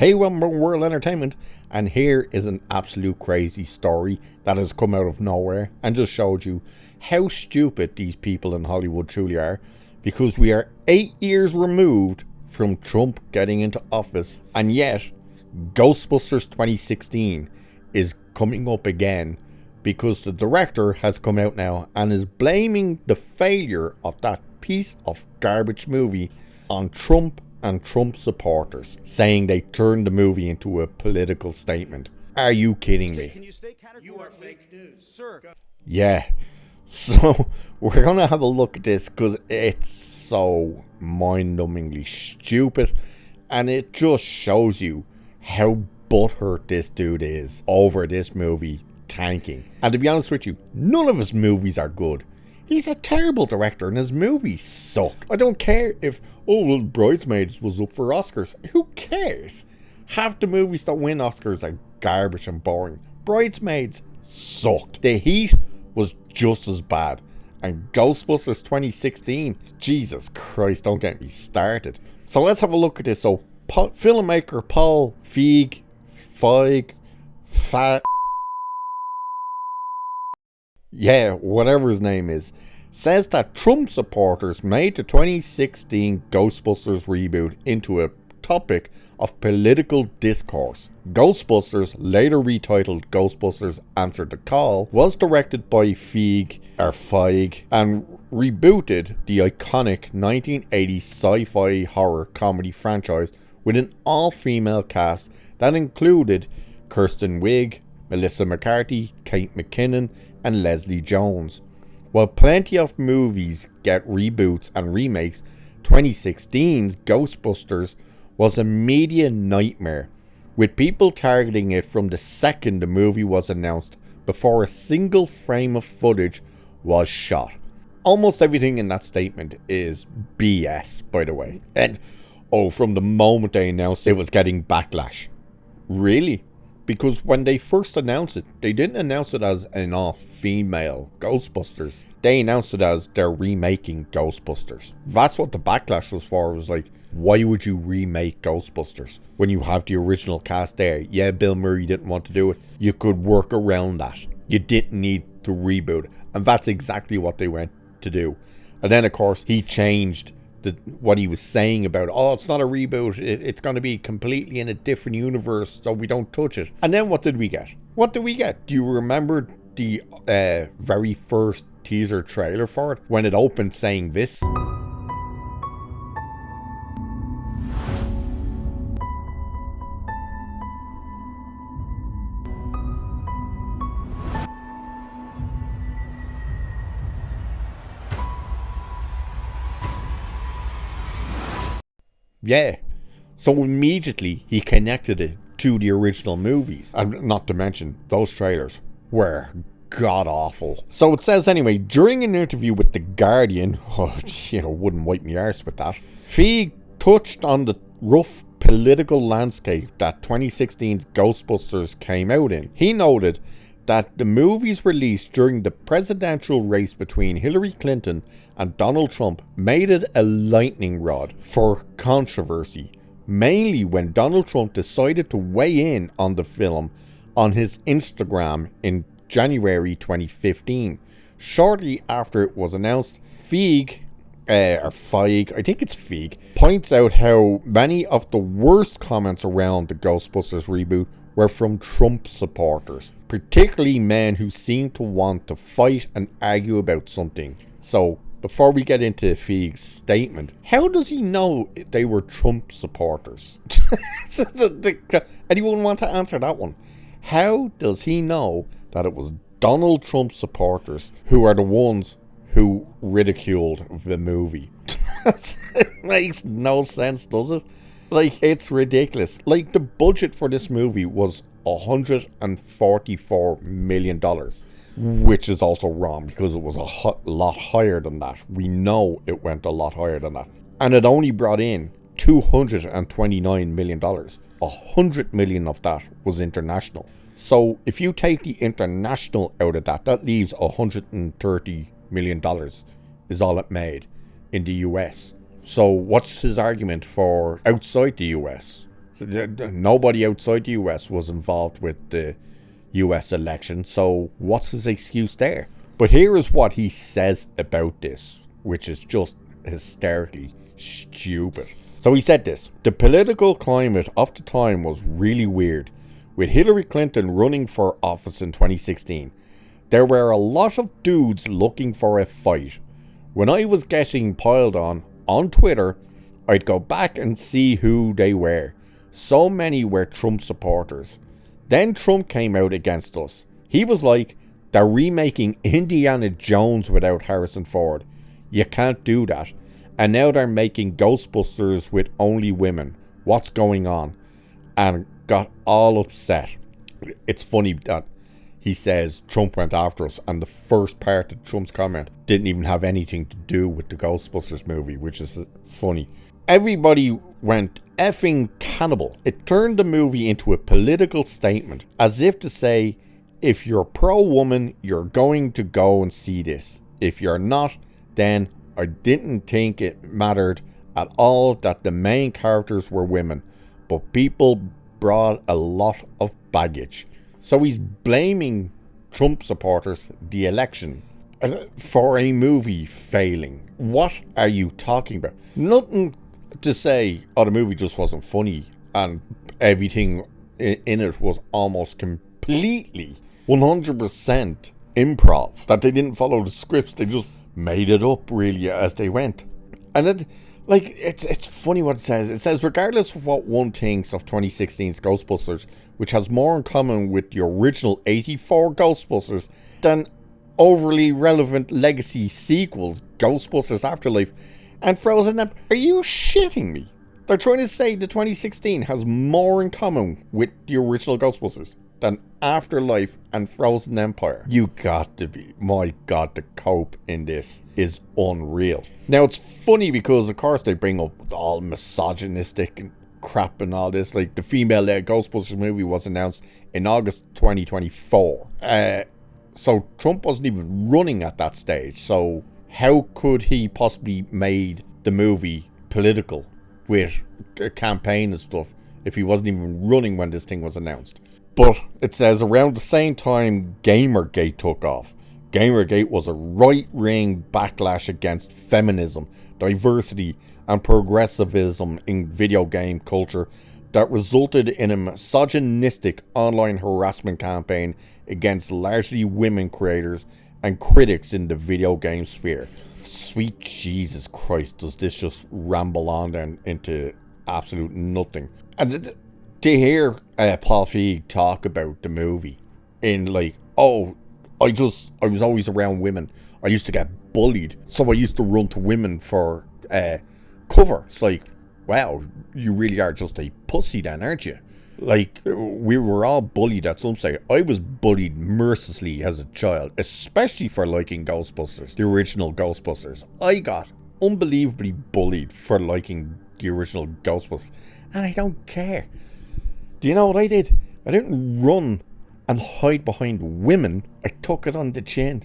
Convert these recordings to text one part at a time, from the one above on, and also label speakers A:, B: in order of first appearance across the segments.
A: Hey, welcome to World Entertainment, and here is an absolute crazy story that has come out of nowhere and just showed you how stupid these people in Hollywood truly are, because we are 8 years removed from Trump getting into office, and yet Ghostbusters 2016 is coming up again because the director has come out now and is blaming the failure of that piece of garbage movie on Trump and Trump supporters, saying they turned the movie into a political statement. Are you kidding me?
B: You are fake news, sir.
A: Yeah. So we're gonna have a look at this because it's so mind-numbingly stupid, and it just shows you how butthurt this dude is over this movie tanking. And to be honest with you, none of his movies are good. He's a terrible director and his movies suck. I don't care if, Bridesmaids was up for Oscars. Who cares? Half the movies that win Oscars are garbage and boring. Bridesmaids sucked. The Heat was just as bad. And Ghostbusters 2016, Jesus Christ, don't get me started. So let's have a look at this. So filmmaker Paul Feig, whatever his name is, says that Trump supporters made the 2016 Ghostbusters reboot into a topic of political discourse. Ghostbusters, later retitled Ghostbusters Answered the Call, was directed by Feig, and rebooted the iconic 1980s sci-fi horror comedy franchise with an all-female cast that included Kristen Wiig, Melissa McCarthy, Kate McKinnon, and Leslie Jones. While plenty of movies get reboots and remakes, 2016's Ghostbusters was a media nightmare, with people targeting it from the second the movie was announced before a single frame of footage was shot. Almost everything in that statement is BS, by the way. And, from the moment they announced it was getting backlash. Really? Because when they first announced it, they didn't announce it as an all-female Ghostbusters. They announced it as they're remaking Ghostbusters. That's what the backlash was for. It was like, why would you remake Ghostbusters when you have the original cast there? Yeah, Bill Murray didn't want to do it. You could work around that. You didn't need to reboot it. And that's exactly what they went to do. And then, of course, he changed what he was saying about, it's not a reboot, it's going to be completely in a different universe, so we don't touch it. And then what did we get? Do you remember the very first teaser trailer for it, when it opened saying this? Yeah, so immediately he connected it to the original movies. And not to mention, those trailers were god-awful. So it says anyway, during an interview with The Guardian, wouldn't wipe me arse with that, Feig touched on the rough political landscape that 2016's Ghostbusters came out in. He noted that the movies released during the presidential race between Hillary Clinton and Donald Trump made it a lightning rod for controversy, mainly when Donald Trump decided to weigh in on the film on his Instagram in January 2015. Shortly after it was announced, Feig, points out how many of the worst comments around the Ghostbusters reboot were from Trump supporters, particularly men who seem to want to fight and argue about something. So, before we get into Feig's statement, how does he know they were Trump supporters? Anyone want to answer that one? How does he know that it was Donald Trump supporters who are the ones who ridiculed the movie? It makes no sense, does it? Like, it's ridiculous. Like, the budget for this movie was $144 million. Which is also wrong, because it was a lot higher than that. We know it went a lot higher than that. And it only brought in $229 million. $100 million of that was international. So if you take the international out of that, that leaves $130 million is all it made in the US. So what's his argument for outside the US? Nobody outside the US was involved with the US election, so what's his excuse there? But here is what he says about this, which is just hysterically stupid. So he said this: the political climate of the time was really weird. With Hillary Clinton running for office in 2016, there were a lot of dudes looking for a fight. When I was getting piled on Twitter, I'd go back and see who they were. So many were Trump supporters. Then Trump came out against us. He was like, they're remaking Indiana Jones without Harrison Ford. You can't do that. And now they're making Ghostbusters with only women. What's going on? And got all upset. It's funny that he says Trump went after us, and the first part of Trump's comment didn't even have anything to do with the Ghostbusters movie, which is funny. Everybody went effing cannibal. It turned the movie into a political statement, as if to say, if you're pro-woman, you're going to go and see this. If you're not, then I didn't think it mattered at all that the main characters were women, but people brought a lot of baggage. So he's blaming Trump supporters, the election, for a movie failing. What are you talking about? Nothing to say, oh, the movie just wasn't funny and everything in it was almost completely 100% improv, that they didn't follow the scripts, they just made it up really as they went. And it's funny what it says. It says, regardless of what one thinks of 2016's Ghostbusters, which has more in common with the original 84 Ghostbusters than overly relevant legacy sequels, Ghostbusters Afterlife and Frozen Empire. Are you shitting me? They're trying to say the 2016 has more in common with the original Ghostbusters than Afterlife and Frozen Empire. You got to be, my God, the cope in this is unreal. Now it's funny because of course they bring up all misogynistic and crap and all this. Like the female-led Ghostbusters movie was announced in August 2024. So Trump wasn't even running at that stage. So how could he possibly made the movie political with a campaign and stuff if he wasn't even running when this thing was announced? But it says around the same time Gamergate took off. Gamergate was a right-wing backlash against feminism, diversity, and progressivism in video game culture that resulted in a misogynistic online harassment campaign against largely women creators and critics in the video game sphere. Sweet Jesus Christ, does this just ramble on then into absolute nothing. And to hear Paul Feig talk about the movie in like, oh, I was always around women. I used to get bullied, so I used to run to women for cover. It's like, wow, you really are just a pussy then, aren't you? Like, we were all bullied at some stage. I was bullied mercilessly as a child, especially for liking Ghostbusters, the original Ghostbusters. I got unbelievably bullied for liking the original Ghostbusters, and I don't care. Do you know what I did? I didn't run and hide behind women. I took it on the chin,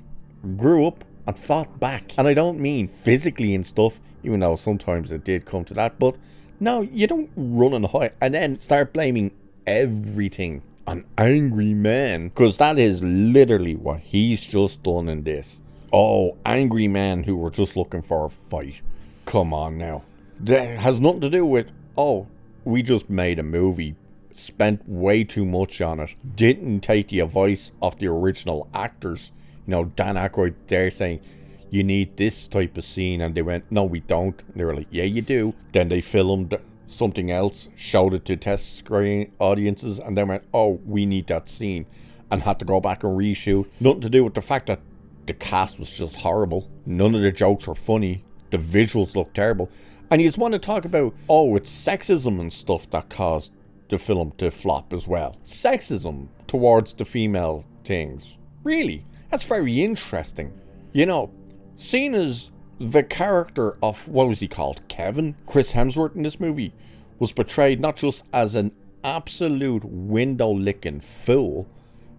A: grew up and fought back. And I don't mean physically and stuff, even though sometimes it did come to that. But no, you don't run and hide and then start blaming everything on angry men, because that is literally what he's just done in this. Oh, angry men who were just looking for a fight. Come on now. That has nothing to do with, oh, we just made a movie, spent way too much on it, didn't take the advice of the original actors. You know, Dan Aykroyd there saying, you need this type of scene, and they went, no, we don't. And they were like, yeah, you do. Then they filmed something else, showed it to test screen audiences, and then went, oh, we need that scene, and had to go back and reshoot. Nothing to do with the fact that the cast was just horrible. None of the jokes were funny. The visuals looked terrible. And you just want to talk about, oh, it's sexism and stuff that caused the film to flop as well. Sexism towards the female things. Really? That's very interesting. You know, seen as the character of, what was he called? Kevin? Chris Hemsworth in this movie was portrayed not just as an absolute window-licking fool.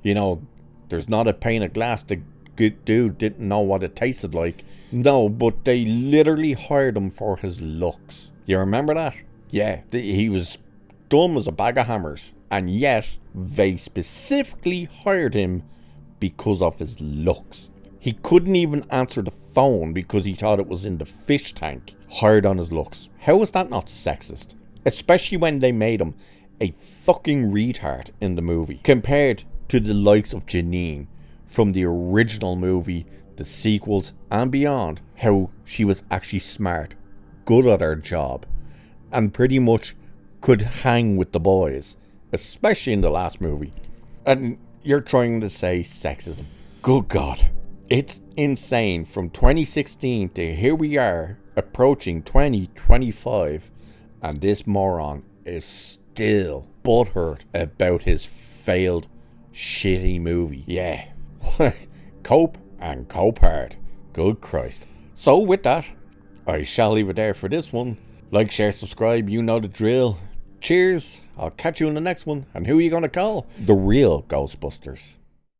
A: You know, there's not a pane of glass. The good dude didn't know what it tasted like. No, but they literally hired him for his looks. You remember that? Yeah, he was dumb as a bag of hammers, and yet they specifically hired him because of his looks. He couldn't even answer the phone because he thought it was in the fish tank. Hired on his looks. How is that not sexist? Especially when they made him a fucking retard in the movie, compared to the likes of Janine from the original movie, the sequels, and beyond. How she was actually smart, good at her job, and pretty much could hang with the boys, especially in the last movie. And you're trying to say sexism. Good God. It's insane. From 2016 to here we are, approaching 2025, and this moron is still butthurt about his failed, shitty movie. Yeah. Cope and cope hard. Good Christ. So with that, I shall leave it there for this one. Like, share, subscribe, you know the drill. Cheers. I'll catch you in the next one. And who are you going to call? The real Ghostbusters.